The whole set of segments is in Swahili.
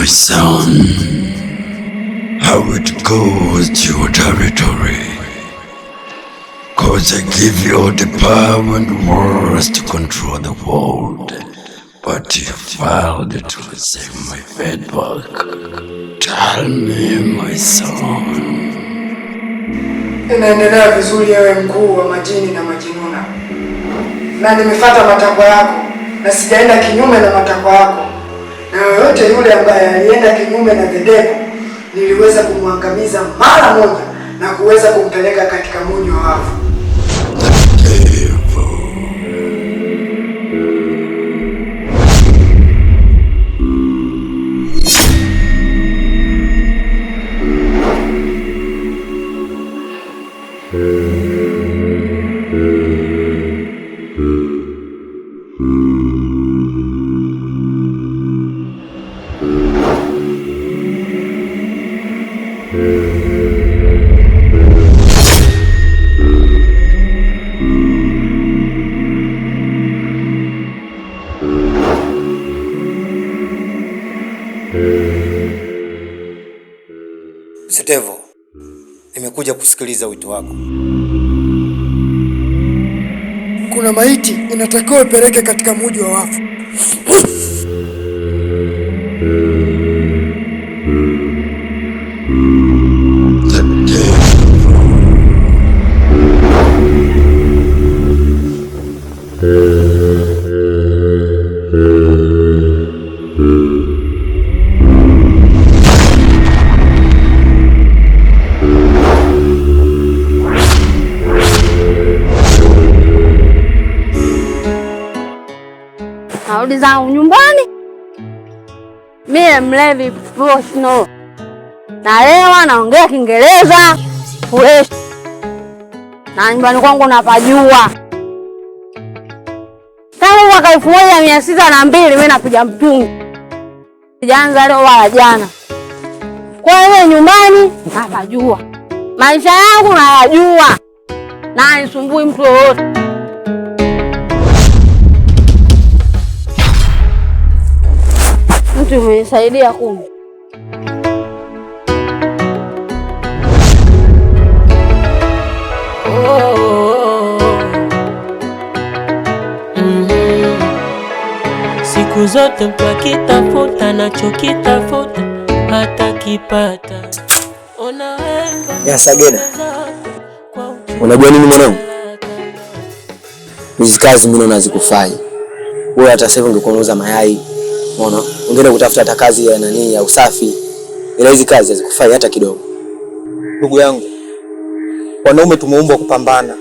son, how it goes to your territory. Cause I give you all the power and words to control the world. But you failed to receive my feedback. Tell me, my son. Inaendelea vizuri ewe mkuu wa majini na majinuna. Na nimefuata matakwa yako na sijaenda kinyume na matakwa yako. Na yoyote yule ambaye alienda kinyume na Dedepo niliweza kumwangamiza mara moja na kuweza kumpeleka katika mji wa wafu. Stevo, nimekuja kusikiliza wito wako. Kuna maiti inatakiwa ipeleke katika mji wa wafu. Narudi zangu nyumbani. Mie mlevi professional. Nalewa naongea Kiingereza fresh. Na nyumbani kwangu napajua. Tangu mwaka 1602 mimi napiga mtungi. Sijaanza leo wala jana. Kwa hiyo nyumbani napajua. Maisha yangu nayajua. Na nisumbui mtu yoyote. Mtu umenisaidia kumbe. Siku zote mtu akitafuta anachokitafuta hata kipata. Ya Sagena, unajua nini mwanangu? Hizi kazi mimi naona zikufai. Wewe hata sasa ungekuwa unauza mayai. Unaona? Ungeenda kutafuta hata kazi ya nani ya usafi. Ila hizi kazi hazikufai hata kidogo. Ndugu yangu, wanaume tumeumbwa kupambana.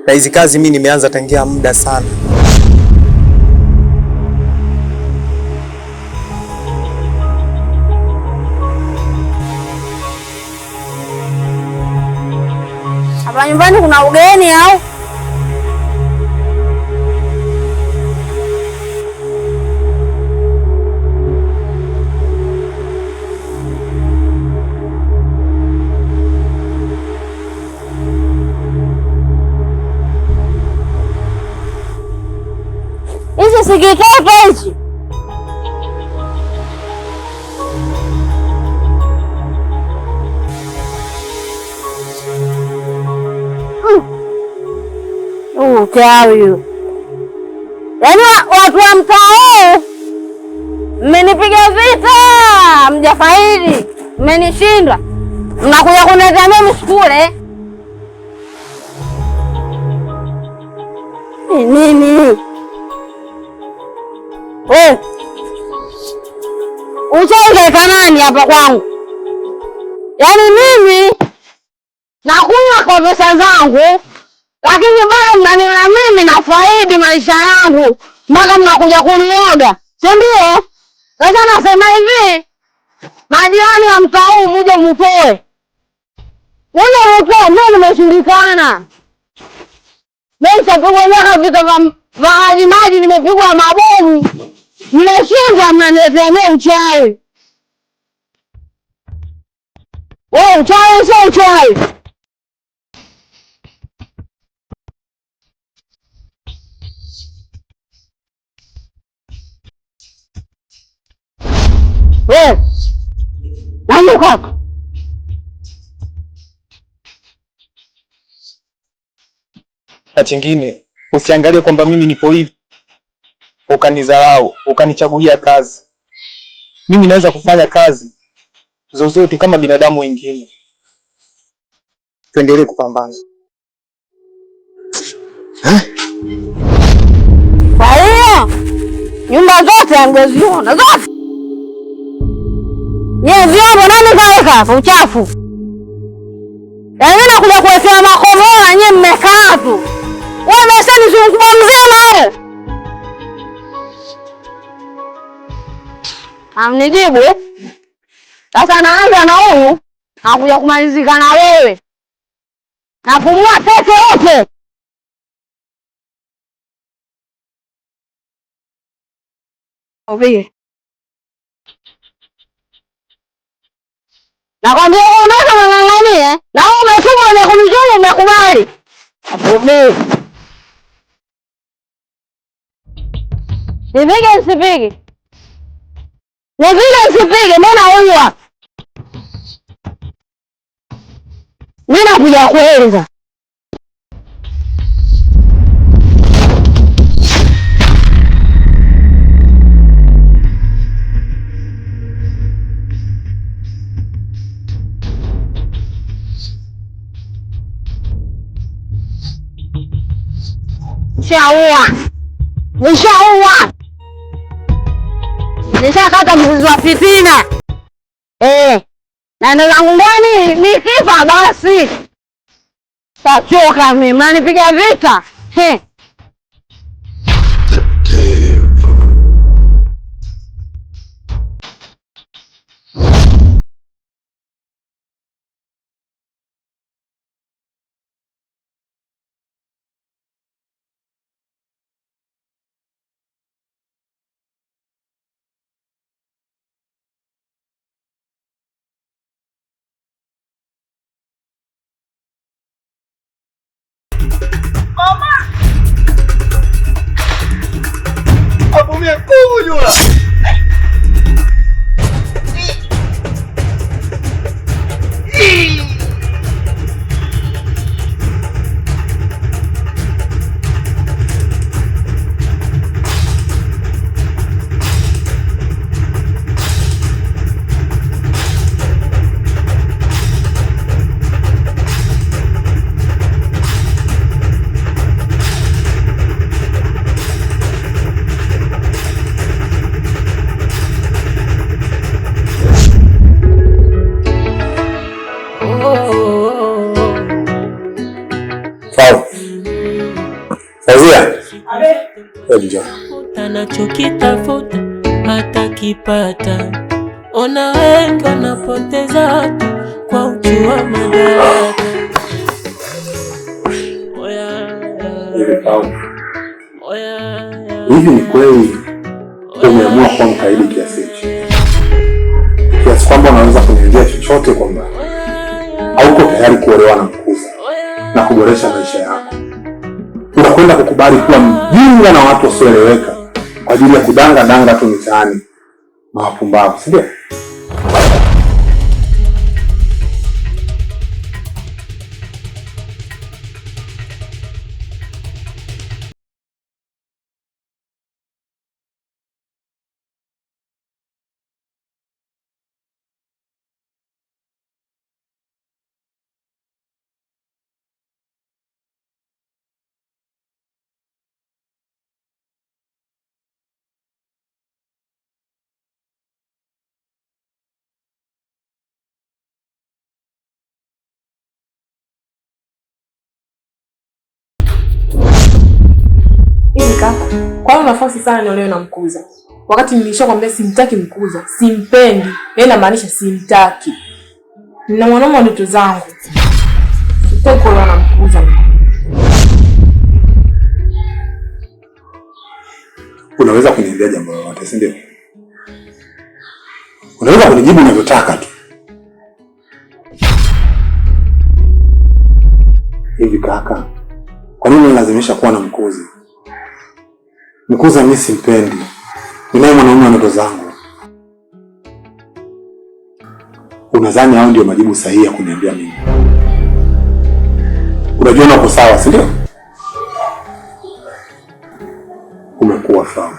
Na hizi kazi mimi nimeanza tangia muda sana. Hapa nyumbani kuna ugeni au? Hizi si kitoto hichi. Huyu. Yaani watu wa mtaa huu mmenipiga vita, mjafaidi, mmenishinda. Mnakuja kuniletea mimi shule. Nini? Uchaika nani hapa kwangu? Yaani mimi nakunywa kwa pesa zangu, lakini bado mnaniona mimi nafaidi maisha yangu mpaka mnakuja kunioga. Si ndio? Sasa nasema hivi, majirani wa mtaa huu muje mpoe. Mimi mpoe, mimi nimeshindikana. Mimi sipigwa nyaka vita vya maji, nimepigwa mabomu. Nimeshinda, mnaniletea mimi uchawi. Wewe uchawi sio uchawi. Wewe. Nani kwako? Na chingine, usiangalie kwamba mimi nipo hivi ukanidharau, ukanichagulia kazi. Mimi naweza kufanya kazi zozote kama binadamu wengine. Tuendelee kupambana. Kwa hiyo nyumba zote angeziona zote. Vyombo nani kaweka hapa uchafu? Yaani nakuja kuwekea makomola nyewe mmekaa tu. Wewe meseni si mkubwa mzima wewe. Amnijibu. Sasa naanza na huyu, nakuja kumalizika na wewe. Napumua pete yote. Obie. Nakwambia unataka nganganie, na umesema na kumjua umekubali. Obie. Nipige. Nipige, mbona huyu hapa? Mimi nakuja kueleza. Nishaua. Nishakata mzizi wa fitina. Na ndo zangu ndani nikifa basi. Tachoka mimi, mnanipiga vita. Anachokitafuta hata kipata. Ona wengi wanapoteza kwa uchu wa madaraka. Hivi ni kweli umeamua kuwa mkaidi kiasi kwamba unaweza kuniambia chochote kwamba hauko tayari kuolewa na Mkuza na kuboresha maisha yako? Unakwenda kukubali kuwa mjinga na watu wasioeleweka kwa ajili ya kudanga tu mitaani? Mapumbavu, si ndio? Kwa hiyo nafasi sana niolewe na Mkuza. Wakati nilishakwambia simtaki Mkuza, simpendi. Yeye anamaanisha simtaki. Nina mwanaume wa ndoto zangu. Sitaki kuolewa na Mkuza. Unaweza kuniambia jambo lolote, si ndio? Unaweza kunijibu unavyotaka tu. Hivi kaka, kwa nini unalazimisha kuwa na Mkuza? Mkuza mimi simpendi. Ninaye mwanaume wa ndoto zangu. Unadhani hao ndio majibu sahihi ya kuniambia mimi? Unajua uko sawa, si ndio? Umekuwa sawa.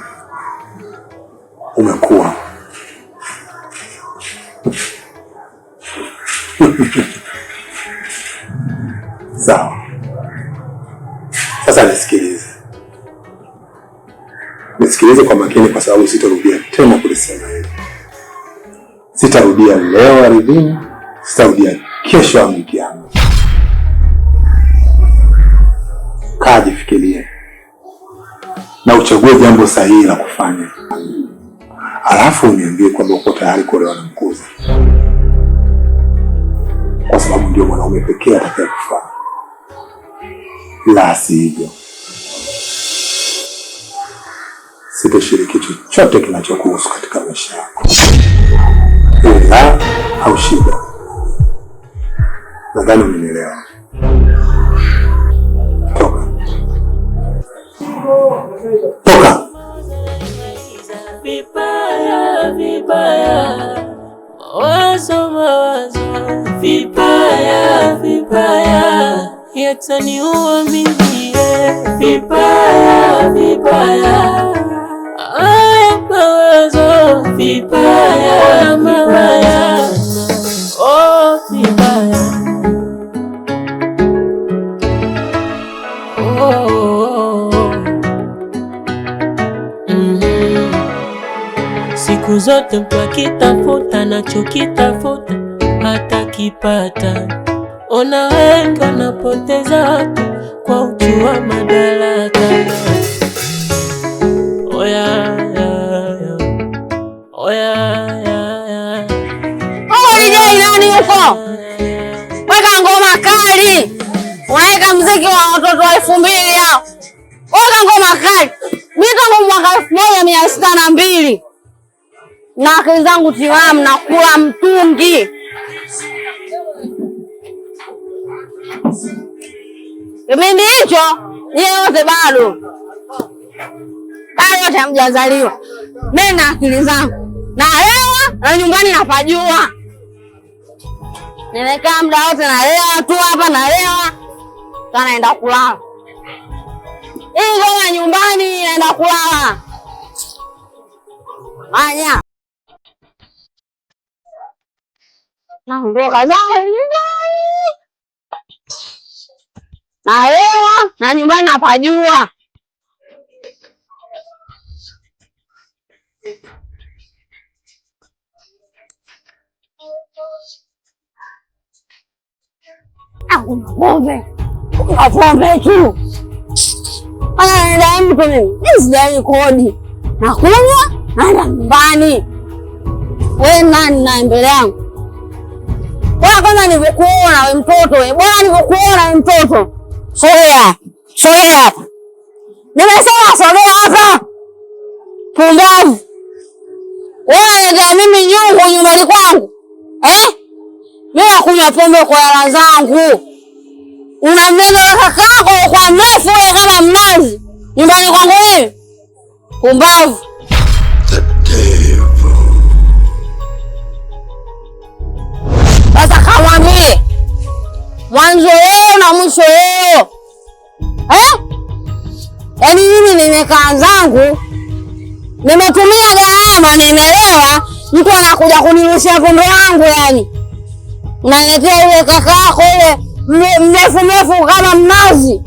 Umekuwa. Sawa. Sasa nisikilize. Nisikilize kwa makini kwa sababu sitarudia tena kulisema hili. Sitarudia leo ardhini, sitarudia kesho mkiama. Kaa jifikirie na uchague jambo sahihi la kufanya. Alafu uniambie kwamba uko tayari kuolewa na Mkuza. Kwa sababu ndio mwanaume pekee atakayekufaa. La sivyo, sitashiriki chochote kinachokuhusu katika maisha yako. La au shida. Nadhani umenielewa. Toka. Toka. Vibaya, vibaya. Mawazo, mawazo. Vibaya, vibaya. Yataniua mimi. Vibaya, vibaya. Aya mawazo. Vibaya, vibaya. Oh, vibaya. Siku zote mtu akitafuta nachokitafuta hatakipata. Ona wengi wanapoteza watu kwa uchu wa madaraka. Oya, ya. Oya, ya. DJ nani huko? Weka ngoma kali. Unaweka muziki wa watoto wa 2000 hao. Weka ngoma kali. Mimi tangu mwaka 1602. Na akili zangu timamu na kula mtungi. Kipindi hicho yeye yote bado. Yote hamjazaliwa. Mimi na akili zangu. Nalewa na nyumbani napajua. Nimekaa muda wote nalewa tu hapa nalewa. Naenda kulala. Hiyo nyumbani naenda kulala. Anya. Naondoka zangu. Nalewa na nyumbani napajua. Pombe tu. Anaenda mtu mimi. Sijai kodi. Nakunywa naenda nyumbani. Wewe nani na mbele yangu? Bora kwanza nilivyokuona wewe mtoto wewe. Bora nilivyokuona wewe mtoto. Sogea. Sogea hapa. Nimesema sogea hapa. Pumbavu. Wewe ndio mimi nyungu nyumbani kwangu. Mimi nakunywa pombe kwa hela zangu. Unamlenga kakako kwa mrefu wewe kama mnazi. Nyumbani kwangu wewe. Pumbavu. Sasa kamwambie. Mwanzo wewe na mwisho wewe. Yaani mimi nimekaa zangu. Nimetumia gharama nimelewa. Mtu anakuja kunirushia pombe yangu yani. Unaletea yule kakako yule mrefu kama mnazi.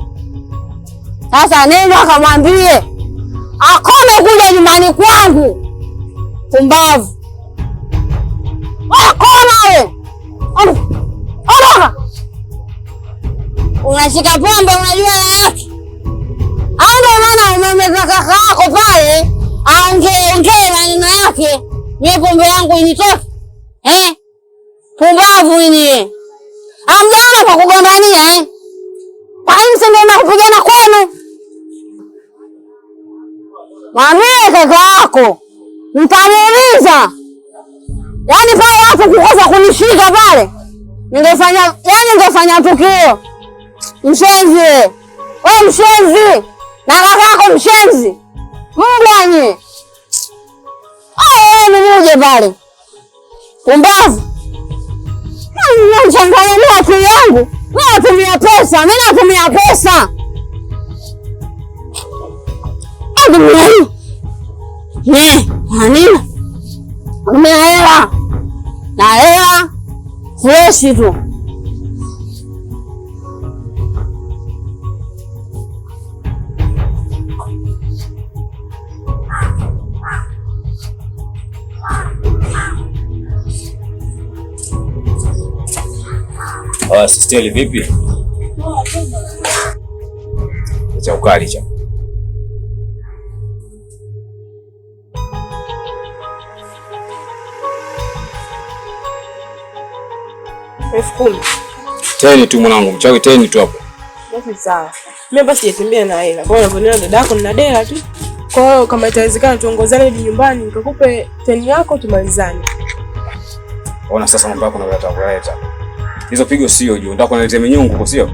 Sasa nenda akamwambie akome kuja nyumbani kwangu. Pumbavu. Akoma wewe. Ondoka. Unashika pombe unajua la yake. Au ndio maana umemeza kakako pale aongee maneno yake. Mimi pombe yangu initoke. Pumbavu nini? Hamjaona kwa kugombania Kwa nini sasa kupigana kwenu? Mwambie kaka yako. Mtaniuliza. Yaani pale watu kukosa kunishika pale. Ningefanya tukio. Mshenzi wewe. Wewe mshenzi. Na kaka yako mshenzi. Mbwa ni. Wewe mmoja pale. Pumbavu. Unachanganya akili yangu. Mimi natumia pesa. Anina. Umeelewa? Naelewa. Fresh tu. Sisteli vipi? Cha ukali cha. Elfu 10. Teni tu mwanangu, mchawi teni tu hapo. Basi sawa. Mimi basi sijatembea na hela. Kwa hiyo unavyoona dada yako nina dela tu. Kwa hiyo kama itawezekana tuongozane hadi nyumbani nikakupe teni yako tumalizane. Ona sasa mambo yako unaleta. Hizo pigo sio juu. Nataka kunaletea minyungu kwa sio?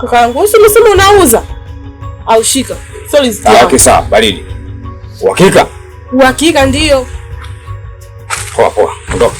Kaka yangu, usiseme unauza. Au shika. Sorry. Okay sawa, baridi. Uhakika? Uhakika ndio. Poa, ondoka.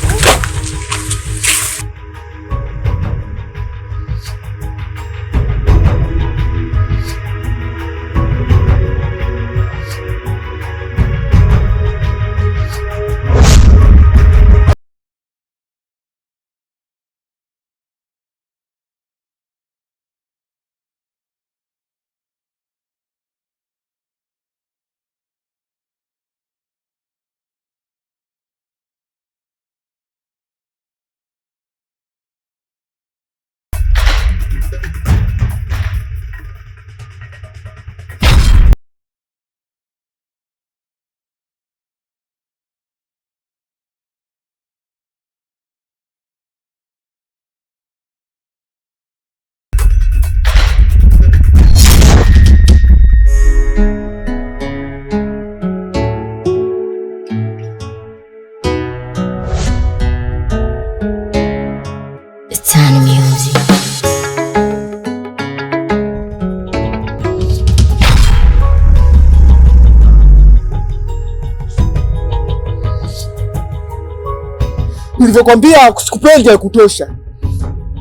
Nilivyokwambia sikupendi ya kutosha.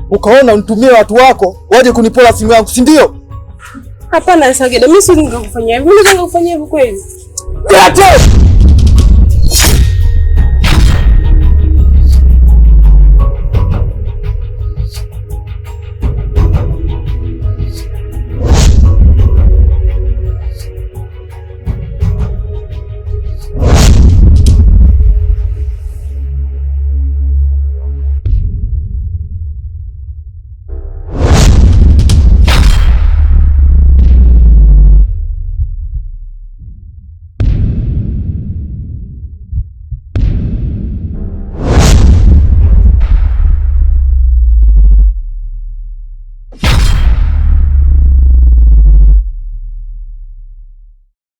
Ukaona unitumie watu wako waje kunipola simu yangu, si ndio? Hapana Sageda, mimi si ningekufanyia hivyo. Mimi ningekufanyia hivyo kweli. Kete!